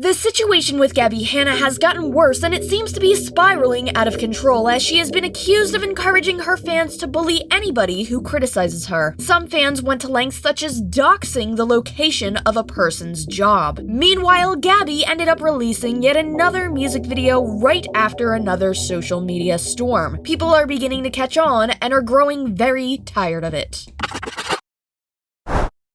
The situation with Gabbie Hanna has gotten worse, and it seems to be spiraling out of control as she has been accused of encouraging her fans to bully anybody who criticizes her. Some fans went to lengths such as doxing the location of a person's job. Meanwhile, Gabbie ended up releasing yet another music video right after another social media storm. People are beginning to catch on and are growing very tired of it.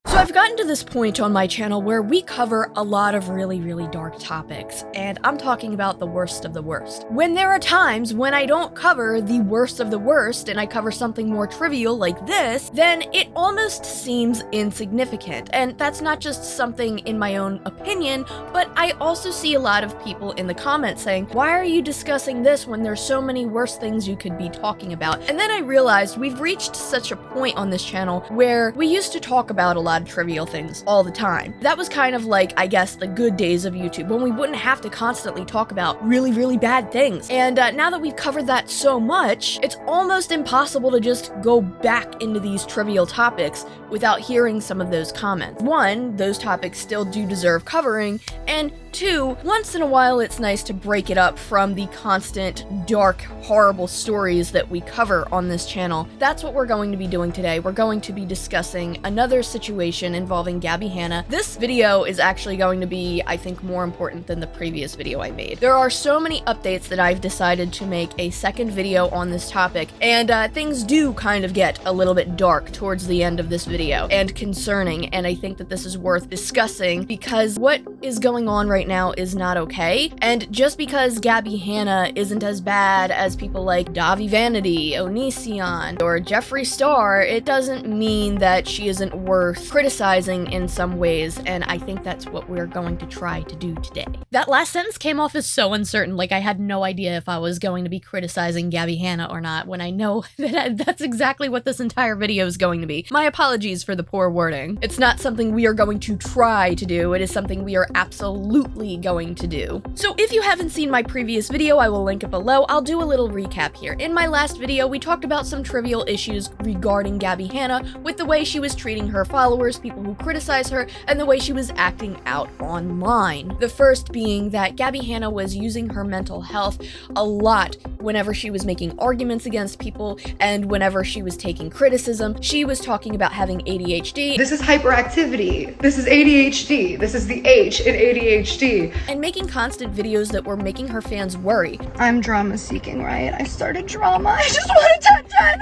So I've gotten to this point on my channel where we cover a lot of really dark topics, and I'm talking about the worst of the worst. When there are times when I don't cover the worst of the worst and I cover something more trivial like this, then it almost seems insignificant. And that's not just something in my own opinion, but I also see a lot of people in the comments saying, why are you discussing this when there's so many worse things you could be talking about? And then I realized we've reached such a point on this channel where we used to talk about a lot of trivial things all the time. That was kind of like, I guess, the good days of YouTube, when we wouldn't have to constantly talk about really bad things. And now that we've covered that so much, it's almost impossible to just go back into these trivial topics without hearing some of those comments. One, those topics still do deserve covering, and two, once in a while it's nice to break it up from the constant, dark, horrible stories that we cover on this channel. That's what we're going to be doing today. We're going to be discussing another situation involving Gabbie Hanna. This video is actually going to be, I think, more important than the previous video I made. There are so many updates that I've decided to make a second video on this topic, and things do kind of get a little bit dark towards the end of this video, and concerning, and I think that this is worth discussing because what is going on right now is not okay, and just because Gabbie Hanna isn't as bad as people like Davi Vanity, Onision, or Jeffree Star, it doesn't mean that she isn't worth criticizing in some ways, and I think that's what we're going to try to do today. That last sentence came off as so uncertain, like I had no idea if I was going to be criticizing Gabbie Hanna or not, when I know that that's exactly what this entire video is going to be. My apologies for the poor wording. It's not something we are going to try to do, it is something we are absolutely going to do. So if you haven't seen my previous video, I will link it below. I'll do a little recap here. In my last video, we talked about some trivial issues regarding Gabbie Hanna with the way she was treating her followers, people who criticize her, and the way she was acting out online. The first being that Gabbie Hanna was using her mental health a lot whenever she was making arguments against people and whenever she was taking criticism. She was talking about having ADHD. This is hyperactivity. This is ADHD. This is the H in ADHD. And making constant videos that were making her fans worry. I'm drama seeking, right? I started drama. I just want attention.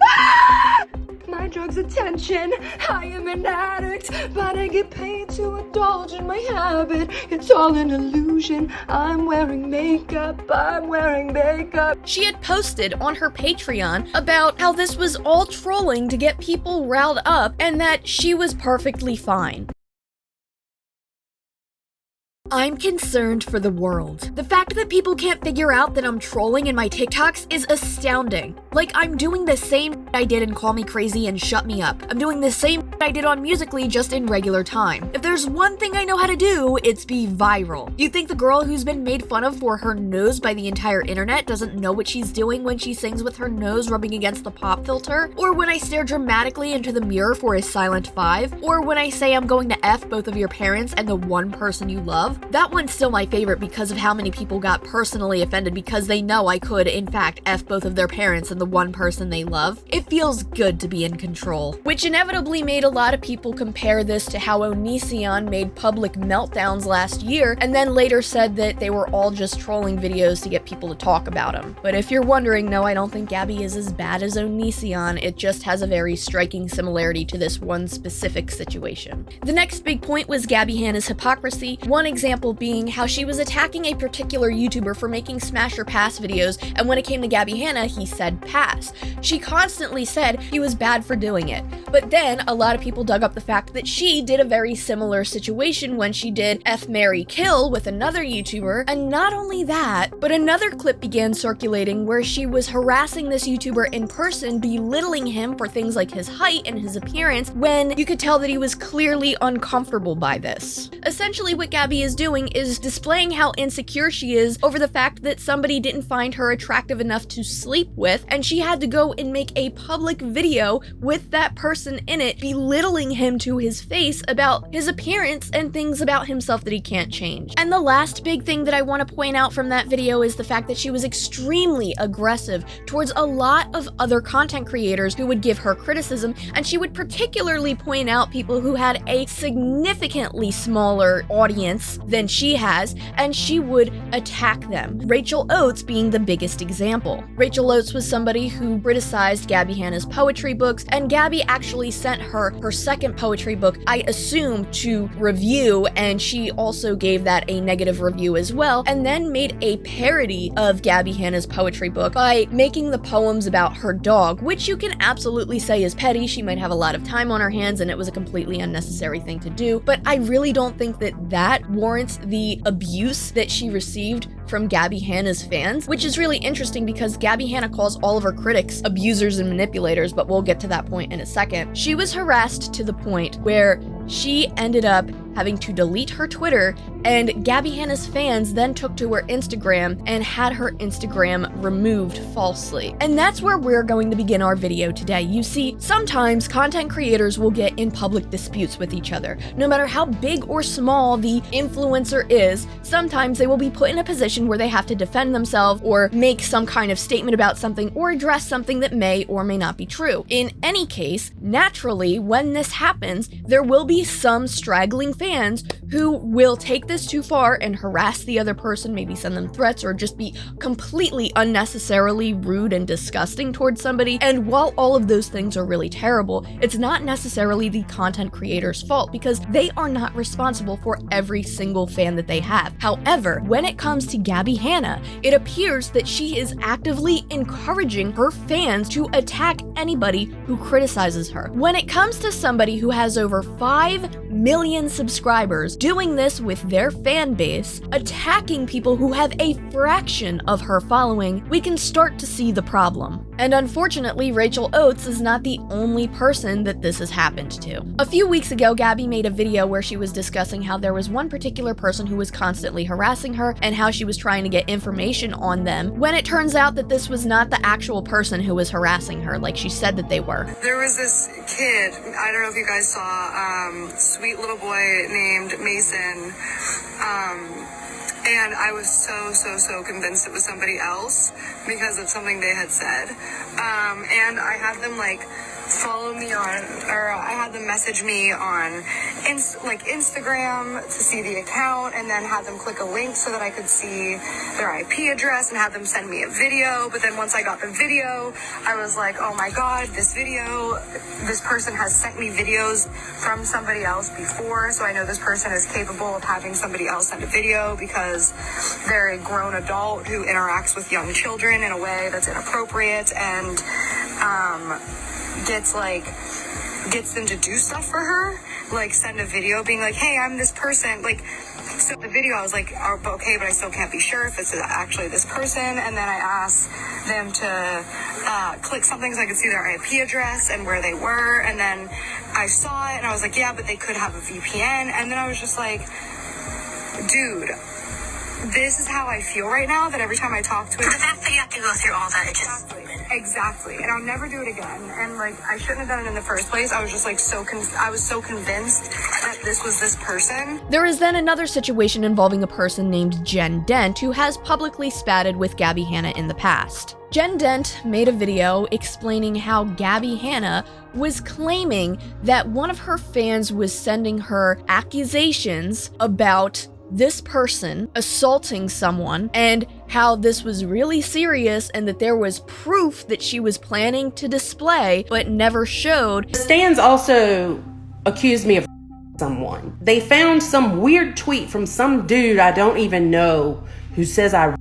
Ah! My drug's attention. I am an addict, but I get paid to indulge in my habit. It's all an illusion. I'm wearing makeup. I'm wearing makeup. She had posted on her Patreon about how this was all trolling to get people riled up and that she was perfectly fine. I'm concerned for the world. The fact that people can't figure out that I'm trolling in my TikToks is astounding. Like, I'm doing the same I did in Call Me Crazy and Shut Me Up. I'm doing the same I did on Musical.ly, just in regular time. If there's one thing I know how to do, it's be viral. You think the girl who's been made fun of for her nose by the entire internet doesn't know what she's doing when she sings with her nose rubbing against the pop filter? Or when I stare dramatically into the mirror for a silent 5? Or when I say I'm going to F both of your parents and the one person you love? That one's still my favorite because of how many people got personally offended because they know I could, in fact, F both of their parents and the one person they love. It feels good to be in control. Which inevitably made a lot of people compare this to how Onision made public meltdowns last year and then later said that they were all just trolling videos to get people to talk about him. But if you're wondering, no, I don't think Gabbie is as bad as Onision, it just has a very striking similarity to this one specific situation. The next big point was Gabbie Hanna's hypocrisy. One example being how she was attacking a particular YouTuber for making smash or pass videos, and when it came to Gabbie Hanna, he said pass. She constantly said he was bad for doing it. But then a lot of people dug up the fact that she did a very similar situation when she did F, Marry, Kill with another YouTuber, and not only that, but another clip began circulating where she was harassing this YouTuber in person, belittling him for things like his height and his appearance, when you could tell that he was clearly uncomfortable by this. Essentially what Gabbie is is doing is displaying how insecure she is over the fact that somebody didn't find her attractive enough to sleep with, and she had to go and make a public video with that person in it, belittling him to his face about his appearance and things about himself that he can't change. And the last big thing that I want to point out from that video is the fact that she was extremely aggressive towards a lot of other content creators who would give her criticism, and she would particularly point out people who had a significantly smaller audience than she has, and she would attack them. Rachel Oates being the biggest example. Rachel Oates was somebody who criticized Gabbie Hanna's poetry books, and Gabbie actually sent her second poetry book, I assume, to review, and she also gave that a negative review as well, and then made a parody of Gabbie Hanna's poetry book by making the poems about her dog, which you can absolutely say is petty. She might have a lot of time on her hands and it was a completely unnecessary thing to do, but I really don't think that that warrants the abuse that she received from Gabbie Hanna's fans, which is really interesting because Gabbie Hanna calls all of her critics abusers and manipulators, but we'll get to that point in a second. She was harassed to the point where she ended up having to delete her Twitter, and Gabbie Hanna's fans then took to her Instagram and had her Instagram removed falsely. And that's where we're going to begin our video today. You see, sometimes content creators will get in public disputes with each other. No matter how big or small the influencer is, sometimes they will be put in a position where they have to defend themselves or make some kind of statement about something or address something that may or may not be true. In any case, naturally, when this happens, there will be some straggling fans who will take this too far and harass the other person, maybe send them threats or just be completely unnecessarily rude and disgusting towards somebody. And while all of those things are really terrible, it's not necessarily the content creator's fault because they are not responsible for every single fan that they have. However, when it comes to Gabbie Hanna, it appears that she is actively encouraging her fans to attack anybody who criticizes her. When it comes to somebody who has over 5 million subscribers doing this with their fan base, attacking people who have a fraction of her following, we can start to see the problem. And unfortunately, Rachel Oates is not the only person that this has happened to. A few weeks ago, Gabbie made a video where she was discussing how there was one particular person who was constantly harassing her and how she was trying to get information on them, when it turns out that this was not the actual person who was harassing her like she said that they were. There was this kid, I don't know if you guys saw, sweet little boy named Mason, and I was so convinced it was somebody else because of something they had said, and I had them follow me on, or I had them message me on Instagram to see the account, and then had them click a link so that I could see their IP address and have them send me a video. But then once I got the video, I was like, oh my god, this person has sent me videos from somebody else before, so I know this person is capable of having somebody else send a video because they're a grown adult who interacts with young children in a way that's inappropriate and gets them to do stuff for her, send a video being like, hey, I'm this person, so the video I was like, oh, okay, but I still can't be sure if it's actually this person. And then I asked them to click something so I could see their IP address and where they were, and then I saw it and I was like, yeah, but they could have a VPN. And then I was just like, dude, this is how I feel right now, that every time I talk to it, the fact that you have to go through all that, it just exactly, and I'll never do it again. And I shouldn't have done it in the first place. I was just I was so convinced that this was this person. There is then another situation involving a person named Jen Dent who has publicly spatted with Gabbie Hanna in the past. Jen Dent made a video explaining how Gabbie Hanna was claiming that one of her fans was sending her accusations about this person assaulting someone, and how this was really serious and that there was proof that she was planning to display but never showed. The Stans also accused me of someone. They found some weird tweet from some dude I don't even know who says I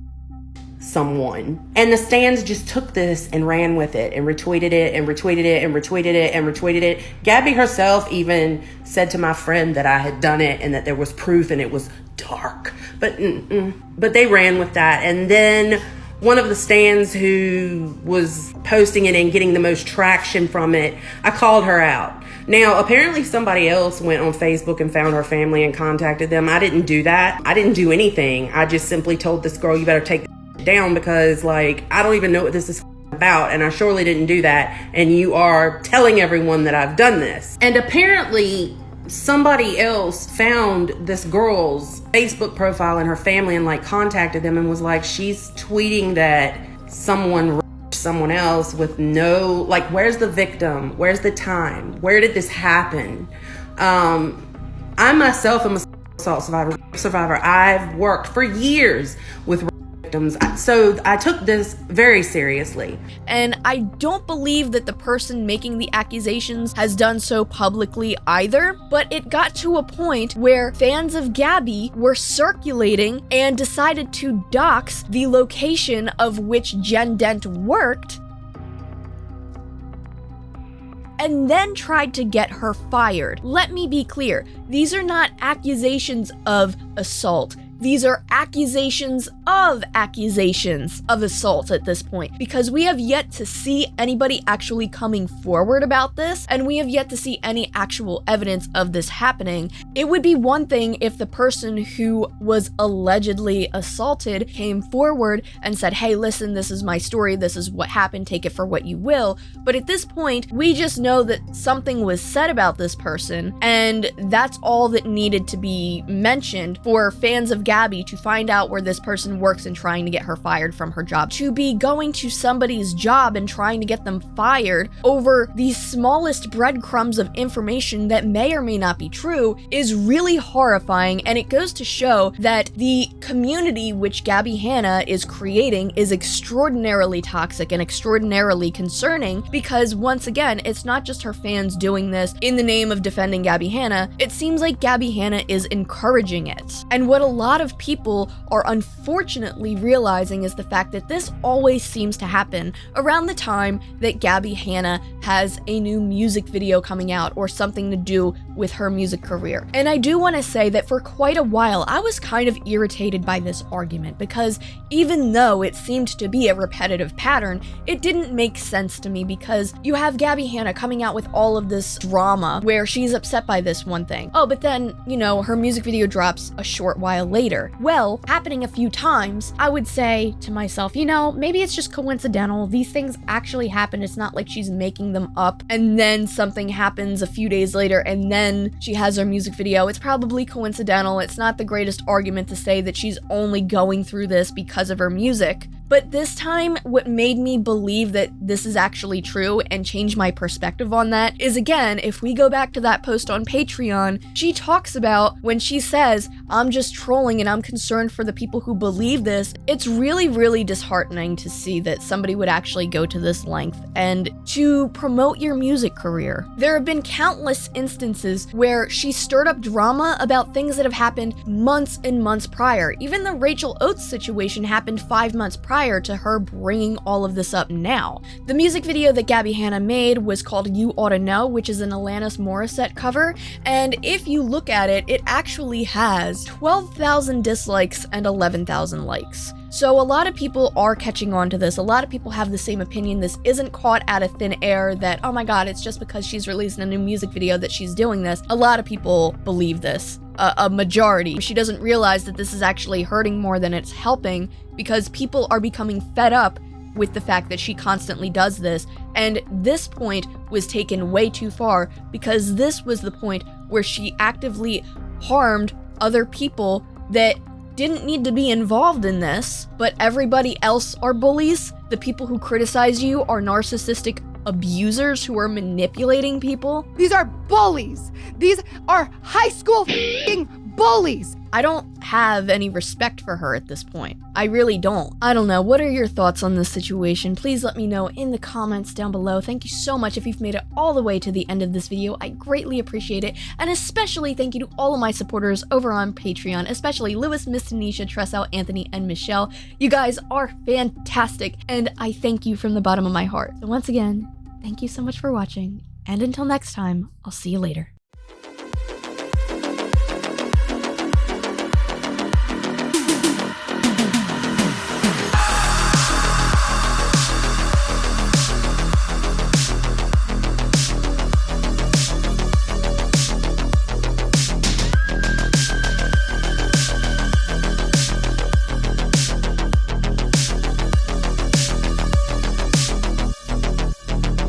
someone, and the Stans just took this and ran with it and retweeted it and retweeted it and retweeted it and retweeted it. Gabbie herself even said to my friend that I had done it and that there was proof and it was dark, but they ran with that. And then one of the Stans who was posting it and getting the most traction from it, I called her out. Now, apparently somebody else went on Facebook and found her family and contacted them. I didn't do that. I didn't do anything. I just simply told this girl, you better take this down because, like, I don't even know what this is about, and I surely didn't do that, and you are telling everyone that I've done this. And apparently somebody else found this girl's Facebook profile and her family and, like, contacted them and was like, she's tweeting that someone someone else with no, like, where's the victim? Where's the time? Where did this happen? I myself am a assault survivor. I've worked for years with victims, so I took this very seriously. And I don't believe that the person making the accusations has done so publicly either, but it got to a point where fans of Gabbie were circulating and decided to dox the location of which Jen Dent worked, and then tried to get her fired. Let me be clear, these are not accusations of assault. These are accusations of assault at this point, because we have yet to see anybody actually coming forward about this, and we have yet to see any actual evidence of this happening. It would be one thing if the person who was allegedly assaulted came forward and said, hey, listen, this is my story, this is what happened, take it for what you will. But at this point, we just know that something was said about this person, and that's all that needed to be mentioned for fans of Gabbie to find out where this person works and trying to get her fired from her job. To be going to somebody's job and trying to get them fired over the smallest breadcrumbs of information that may or may not be true is really horrifying, and it goes to show that the community which Gabbie Hanna is creating is extraordinarily toxic and extraordinarily concerning, because once again, it's not just her fans doing this in the name of defending Gabbie Hanna. It seems like Gabbie Hanna is encouraging it. And what a lot of people are unfortunately realizing is the fact that this always seems to happen around the time that Gabbie Hanna has a new music video coming out or something to do with her music career. And I do want to say that for quite a while, I was kind of irritated by this argument, because even though it seemed to be a repetitive pattern, it didn't make sense to me, because you have Gabbie Hanna coming out with all of this drama where she's upset by this one thing. Oh, but then, you know, her music video drops a short while later. Well, happening a few times, I would say to myself, you know, maybe it's just coincidental. These things actually happen. It's not like she's making them up and then something happens a few days later and then she has her music video. It's probably coincidental. It's not the greatest argument to say that she's only going through this because of her music. But this time, what made me believe that this is actually true and change my perspective on that is, again, if we go back to that post on Patreon, she talks about when she says, I'm just trolling and I'm concerned for the people who believe this. It's really, really disheartening to see that somebody would actually go to this length and to promote your music career. There have been countless instances where she stirred up drama about things that have happened months and months prior. Even the Rachel Oates situation happened 5 months prior to her bringing all of this up now. The music video that Gabbie Hanna made was called You Oughta Know, which is an Alanis Morissette cover, and if you look at it, it actually has 12,000 dislikes and 11,000 likes. So a lot of people are catching on to this. A lot of people have the same opinion. This isn't caught out of thin air that, oh my god, it's just because she's releasing a new music video that she's doing this. A lot of people believe this. A majority. She doesn't realize that this is actually hurting more than it's helping, because people are becoming fed up with the fact that she constantly does this. And this point was taken way too far, because this was the point where she actively harmed other people that didn't need to be involved in this, but everybody else are bullies. The people who criticize you are narcissistic abusers who are manipulating people. These are bullies. These are high school f***ing bullies. I don't have any respect for her at this point. I really don't. I don't know. What are your thoughts on this situation? Please let me know in the comments down below. Thank you so much if you've made it all the way to the end of this video. I greatly appreciate it. And especially thank you to all of my supporters over on Patreon, especially Lewis, Miss Tanisha, Tressel, Anthony, and Michelle. You guys are fantastic, and I thank you from the bottom of my heart. So once again, thank you so much for watching, and until next time, I'll see you later.